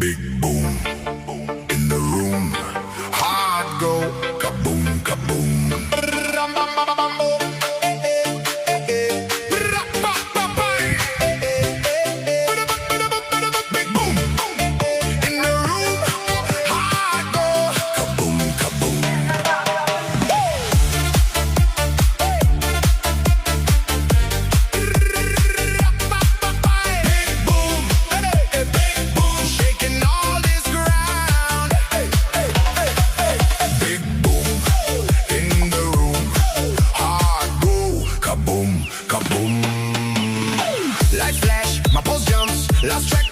Big boom in the room. Hard go kaboom, kaboom. Big boom in the room. Hard go kaboom, kaboom. Big boom, shaking all this ground. Big boom in the room. Hard go kaboom, kaboom. Lights flash, my pulse jumps. Lost track